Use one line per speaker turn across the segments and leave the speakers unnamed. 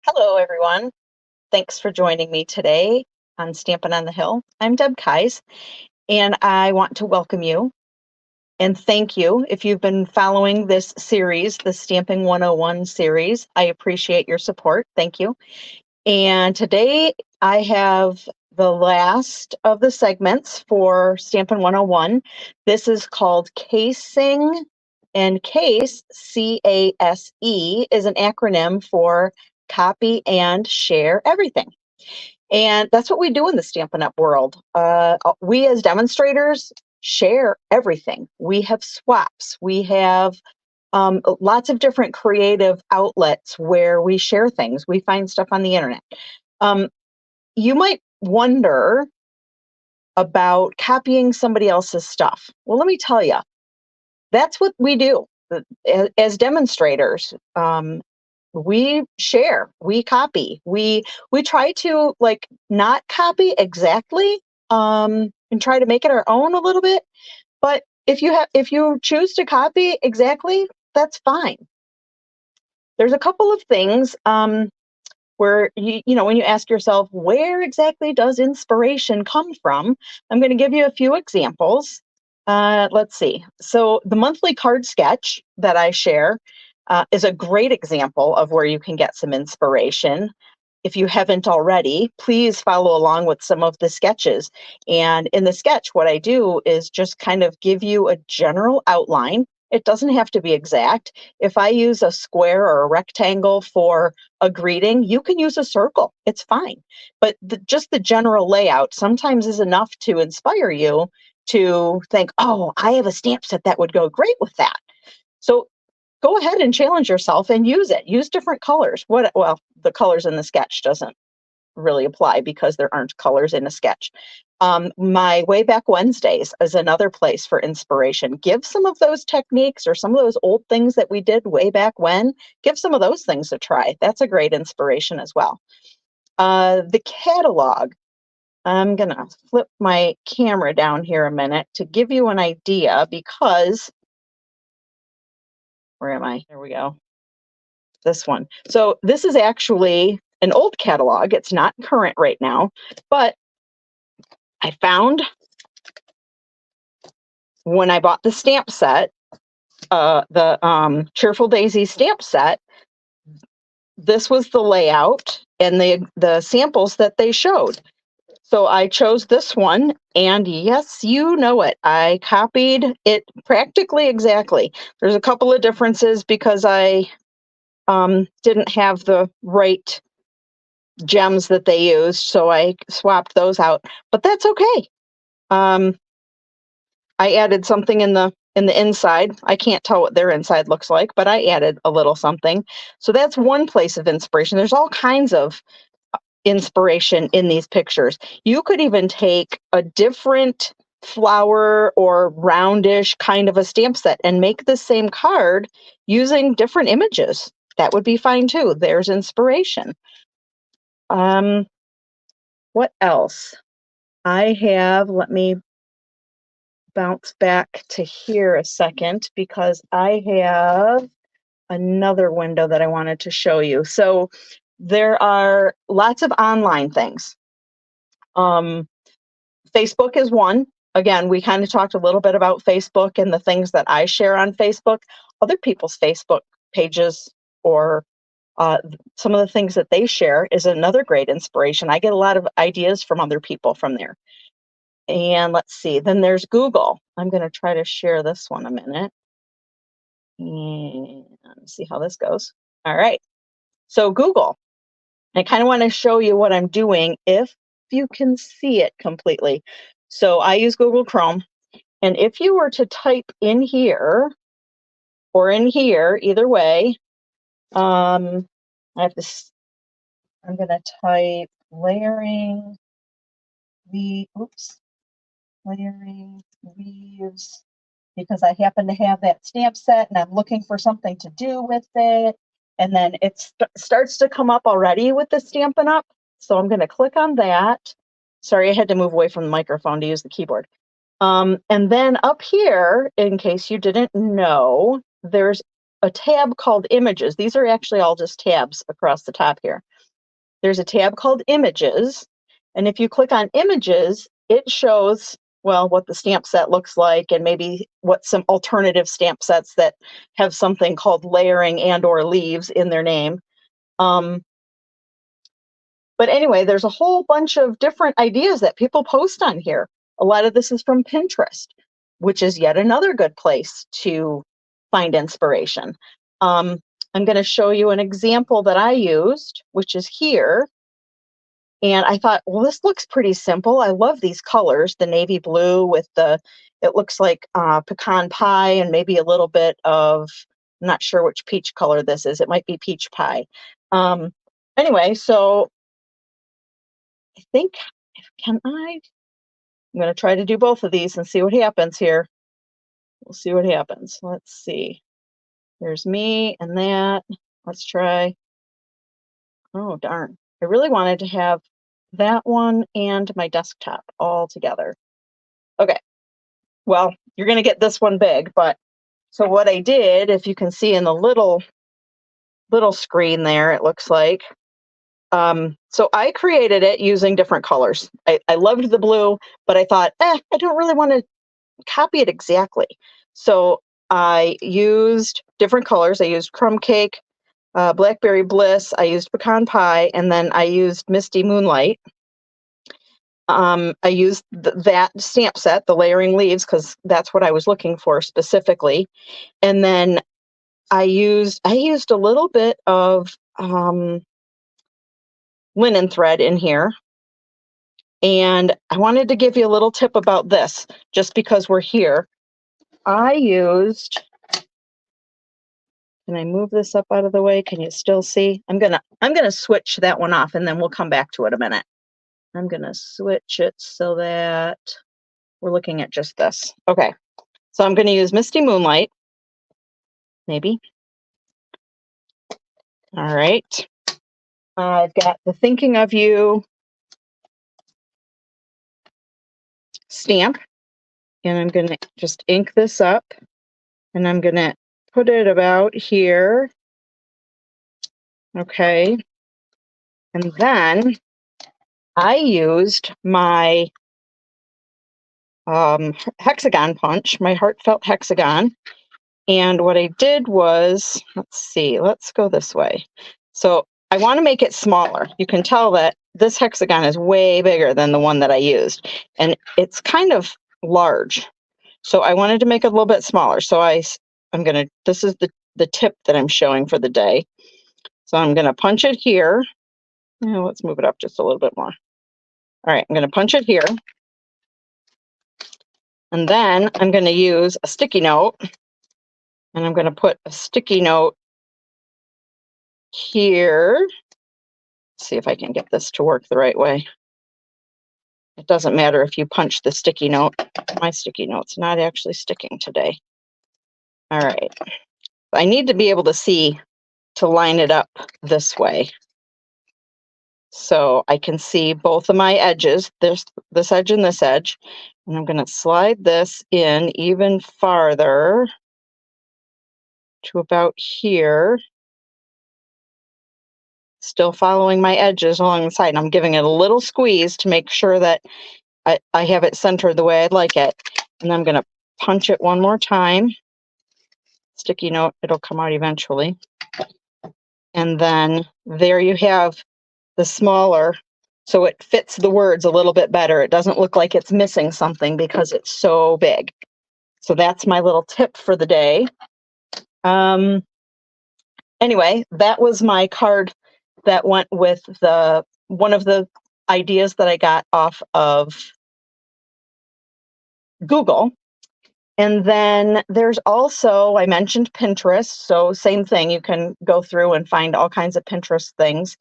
Hello, everyone. Thanks for joining me today on Stampin' on the Hill. I'm Deb Keyes, and I want to welcome you and thank you if you've been following this series, the Stamping 101 series. I appreciate your support. Thank you. And today I have the last of the segments for Stampin' 101. This is called Casing, and CASE, C-A-S-E, is an acronym for Copy and Share Everything. And that's what we do in the Stampin' Up! World. We as demonstrators share everything. We have swaps. We have lots of different creative outlets where we share things. We find stuff on the internet. You might wonder about copying somebody else's stuff. Well, let me tell you, that's what we do. As demonstrators, we share, we copy, we try to like not copy exactly, and try to make it our own a little bit. But if you choose to copy exactly, that's fine. There's a couple of things where you know when you ask yourself, where exactly does inspiration come from? I'm going to give you a few examples. Let's see. So the monthly card sketch that I share is a great example of where you can get some inspiration. If you haven't already, please follow along with some of the sketches. And in the sketch, what I do is just kind of give you a general outline. It doesn't have to be exact. If I use a square or a rectangle for a greeting, you can use a circle. It's fine. But just the general layout sometimes is enough to inspire you to think, oh, I have a stamp set that would go great with that. So go ahead and challenge yourself and use it. Use different colors. Well, the colors in the sketch doesn't really apply because there aren't colors in a sketch. My Way Back Wednesdays is another place for inspiration. Give some of those techniques or some of those old things that we did way back when, give some of those things a try. That's a great inspiration as well. The catalog. I'm going to flip my camera down here a minute to give you an idea because, where am I? There we go. This one. So this is actually an old catalog. It's not current right now, but I found when I bought the stamp set, the Cheerful Daisy stamp set, this was the layout and the samples that they showed. So I chose this one, and yes, you know it. I copied it practically exactly. There's a couple of differences because I didn't have the right gems that they used, so I swapped those out. But that's okay. I added something in the inside. I can't tell what their inside looks like, but I added a little something. So that's one place of inspiration. There's all kinds of inspiration in these pictures. You could even take a different flower or roundish kind of a stamp set and make the same card using different images. That would be fine too. There's inspiration. What else? I have, let me bounce back to here a second because I have another window that I wanted to show you. So there are lots of online things. Facebook is one. Again, we kind of talked a little bit about Facebook and the things that I share on Facebook. Other people's Facebook pages or some of the things that they share is another great inspiration. I get a lot of ideas from other people from there. And let's see, then there's Google. I'm going to try to share this one a minute and see how this goes. All right. So Google, I kind of want to show you what I'm doing if you can see it completely. So I use Google Chrome. And if you were to type in here or in here, either way, I'm going to type layering leaves, because I happen to have that stamp set and I'm looking for something to do with it. And then it starts to come up already with the Stampin' Up. So I'm going to click on that. Sorry, I had to move away from the microphone to use the keyboard. And then up here, in case you didn't know, there's a tab called Images. These are actually all just tabs across the top here. there's a tab called Images. And if you click on Images, it shows, well, what the stamp set looks like and maybe what some alternative stamp sets that have something called layering and or leaves in their name. But anyway, there's a whole bunch of different ideas that people post on here. A lot of this is from Pinterest, which is yet another good place to find inspiration. I'm going to show you an example that I used, which is here. And I thought, well, this looks pretty simple. I love these colors, the navy blue with it looks like pecan pie and maybe a little bit of, I'm not sure which peach color this is. It might be peach pie. Anyway, so I think, I'm going to try to do both of these and see what happens here. We'll see what happens. Let's see. There's me and that. Let's try. Oh, darn. I really wanted to have that one and my desktop all together. Okay. Well, you're going to get this one big, but so what I did, if you can see in the little screen there, it looks like, so I created it using different colors. I loved the blue, but I thought, I don't really want to copy it exactly. So I used different colors. I used Crumb Cake, Blackberry Bliss, I used Pecan Pie, and then I used Misty Moonlight. I used that stamp set, the layering leaves, because that's what I was looking for specifically. And then I used a little bit of linen thread in here. And I wanted to give you a little tip about this, just because we're here. I used, can I move this up out of the way? Can you still see? I'm gonna switch that one off and then we'll come back to it a minute. I'm gonna switch it so that we're looking at just this. Okay, so I'm gonna use Misty Moonlight, maybe. All right. I've got the Thinking of You stamp, and I'm gonna just ink this up, and I'm gonna put it about here. Okay. And then I used my hexagon punch, my heartfelt hexagon. And what I did was, let's see, let's go this way. So I want to make it smaller. You can tell that this hexagon is way bigger than the one that I used. And it's kind of large. So I wanted to make it a little bit smaller. So I'm going to, this is the tip that I'm showing for the day. So I'm going to punch it here. Now let's move it up just a little bit more. All right, I'm going to punch it here. And then I'm going to use a sticky note. And I'm going to put a sticky note here. Let's see if I can get this to work the right way. It doesn't matter if you punch the sticky note. My sticky note's not actually sticking today. All right. I need to be able to see to line it up this way. So I can see both of my edges, this edge and this edge. And I'm going to slide this in even farther to about here. Still following my edges along the side. And I'm giving it a little squeeze to make sure that I have it centered the way I'd like it. And I'm going to punch it one more time. Sticky note, it'll come out eventually. And then there you have the smaller, so it fits the words a little bit better. It doesn't look like it's missing something because it's so big. So that's my little tip for the day. Anyway, that was my card that went with one of the ideas that I got off of Google. And then there's also, I mentioned Pinterest, so same thing, you can go through and find all kinds of Pinterest things.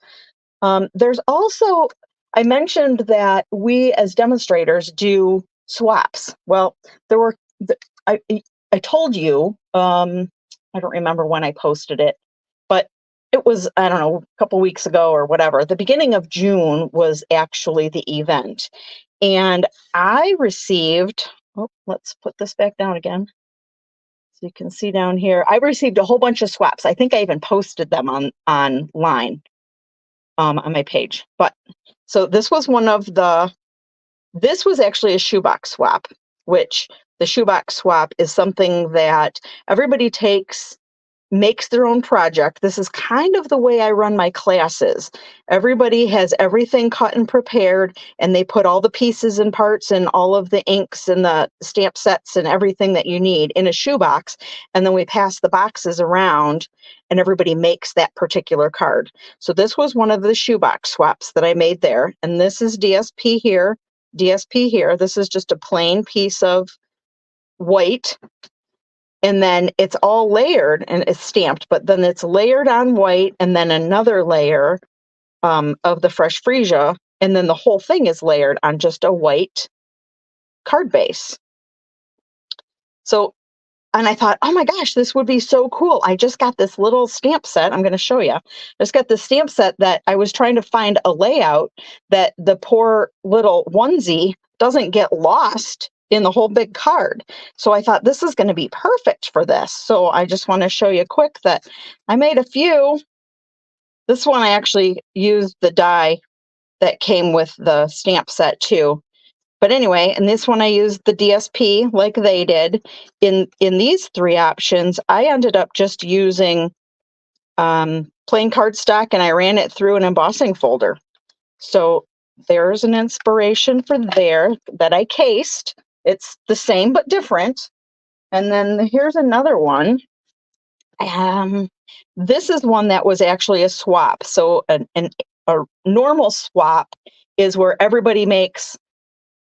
There's also, I mentioned that we as demonstrators do swaps. Well, there were, I told you, I don't remember when I posted it, but it was, I don't know, a couple weeks ago or whatever. The beginning of June was actually the event. And I received, oh, let's put this back down again. So you can see down here, I received a whole bunch of swaps. I think I even posted them online. on my page. But so this was this was actually a shoebox swap, which the shoebox swap is something that everybody makes their own project. This is kind of the way I run my classes. Everybody has everything cut and prepared, and they put all the pieces and parts and all of the inks and the stamp sets and everything that you need in a shoebox. And then we pass the boxes around and everybody makes that particular card. So this was one of the shoebox swaps that I made there. And this is DSP here, DSP here. This is just a plain piece of white, and then it's all layered and it's stamped, but then it's layered on white and then another layer of the fresh freesia, and then the whole thing is layered on just a white card base. So, and I thought, oh my gosh, this would be so cool. I just got this little stamp set. I'm going to show you. I just got this stamp set that I was trying to find a layout that the poor little onesie doesn't get lost in the whole big card. So I thought this is going to be perfect for this. So I just want to show you quick that I made a few. This one I actually used the die that came with the stamp set too. But anyway, in this one I used the DSP like they did. In these three options, I ended up just using plain cardstock, and I ran it through an embossing folder. So there's an inspiration for there that I cased. It's the same but different. And then here's another one. This is one that was actually a swap. So a normal swap is where everybody makes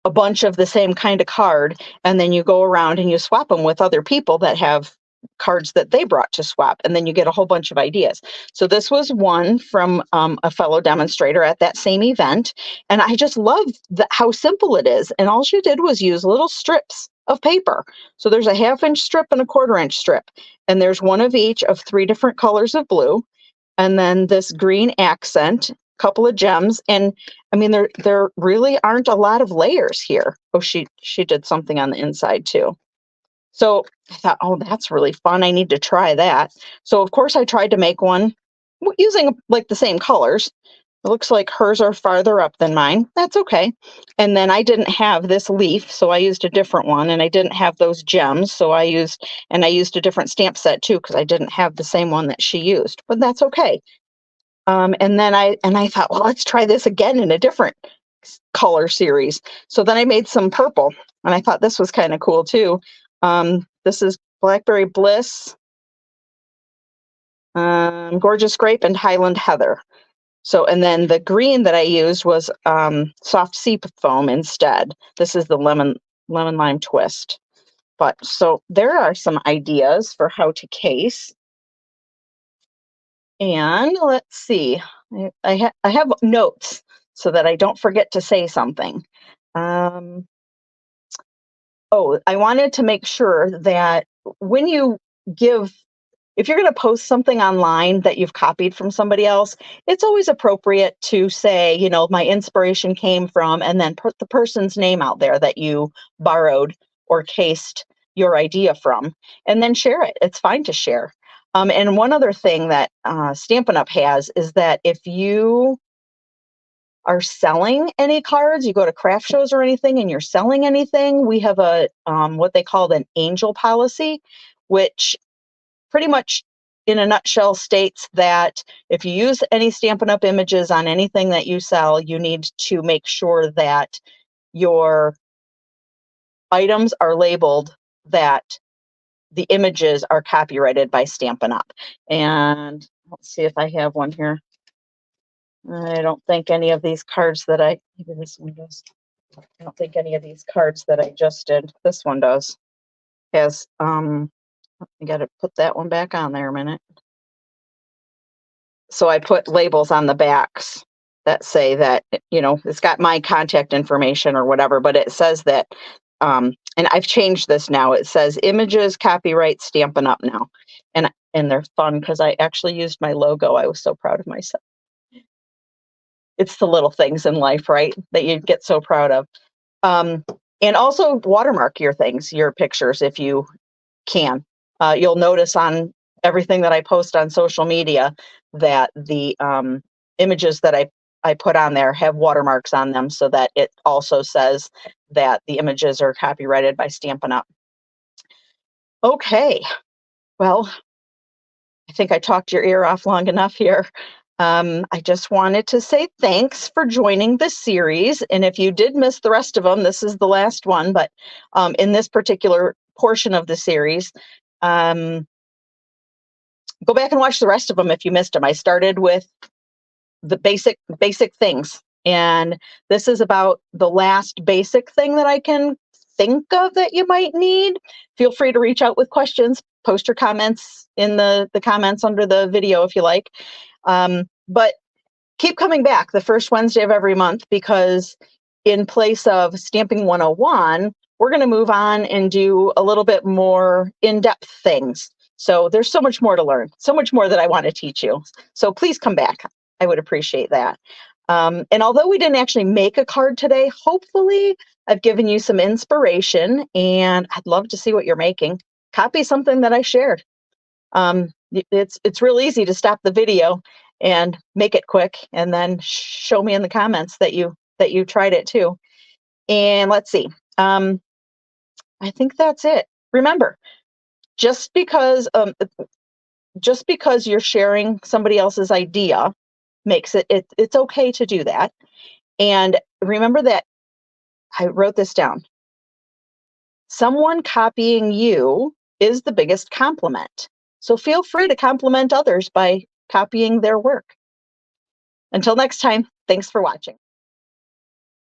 a bunch of the same kind of card, and then you go around and you swap them with other people that have cards that they brought to swap, and then you get a whole bunch of ideas. So this was one from a fellow demonstrator at that same event, and I just love how simple it is. And all she did was use little strips of paper. So there's a 1/2-inch strip and a 1/4-inch strip, and there's one of each of 3 different colors of blue, and then this green accent, couple of gems. And I mean, there really aren't a lot of layers here. Oh, she did something on the inside too. So I thought, oh, that's really fun. I need to try that. So of course I tried to make one using like the same colors. It looks like hers are farther up than mine. That's okay. And then I didn't have this leaf, so I used a different one, and I didn't have those gems, so I used a different stamp set too, because I didn't have the same one that she used, but that's okay. And then I thought, well, let's try this again in a different color series. So then I made some purple, and I thought this was kind of cool too. This is Blackberry Bliss, Gorgeous Grape, and Highland Heather. So, and then the green that I used was soft sea foam instead. This is the lemon lime twist. But so there are some ideas for how to case. And let's see, I have notes so that I don't forget to say something. Oh, I wanted to make sure that when you if you're going to post something online that you've copied from somebody else, it's always appropriate to say, you know, my inspiration came from, and then put the person's name out there that you borrowed or cased your idea from, and then share it. It's fine to share. And one other thing that Stampin' Up! Has is that if you are selling any cards, you go to craft shows or anything, and you're selling anything, we have a what they call an angel policy, which pretty much in a nutshell states that if you use any Stampin' Up! Images on anything that you sell, you need to make sure that your items are labeled that the images are copyrighted by Stampin' Up! And let's see if I have one here. I don't think any of these cards that maybe this one does. I don't think any of these cards that I just did, this one does, has, I got to put that one back on there a minute. So I put labels on the backs that say that, you know, it's got my contact information or whatever, but it says that, and I've changed this now. It says images copyright Stampin' Up! Now. And they're fun because I actually used my logo. I was so proud of myself. It's the little things in life, right, that you get so proud of. And also watermark your things, your pictures, if you can. You'll notice on everything that I post on social media that the images that I put on there have watermarks on them so that it also says that the images are copyrighted by Stampin' Up. Okay, well, I think I talked your ear off long enough here. I just wanted to say thanks for joining this series. And if you did miss the rest of them, this is the last one, but in this particular portion of the series, go back and watch the rest of them if you missed them. I started with the basic things, and this is about the last basic thing that I can think of that you might need. Feel free to reach out with questions. Post your comments in the comments under the video if you like. But keep coming back the first Wednesday of every month, because in place of Stamping 101, we're going to move on and do a little bit more in-depth things. So there's so much more to learn, so much more that I want to teach you. So please come back. I would appreciate that. And although we didn't actually make a card today, hopefully I've given you some inspiration, and I'd love to see what you're making. Copy something that I shared. It's real easy to stop the video and make it quick, and then show me in the comments that you tried it too. And let's see. I think that's it. Remember, just because you're sharing somebody else's idea makes it's okay to do that. And remember that I wrote this down. Someone copying you is the biggest compliment. So feel free to compliment others by copying their work. Until next time, thanks for watching.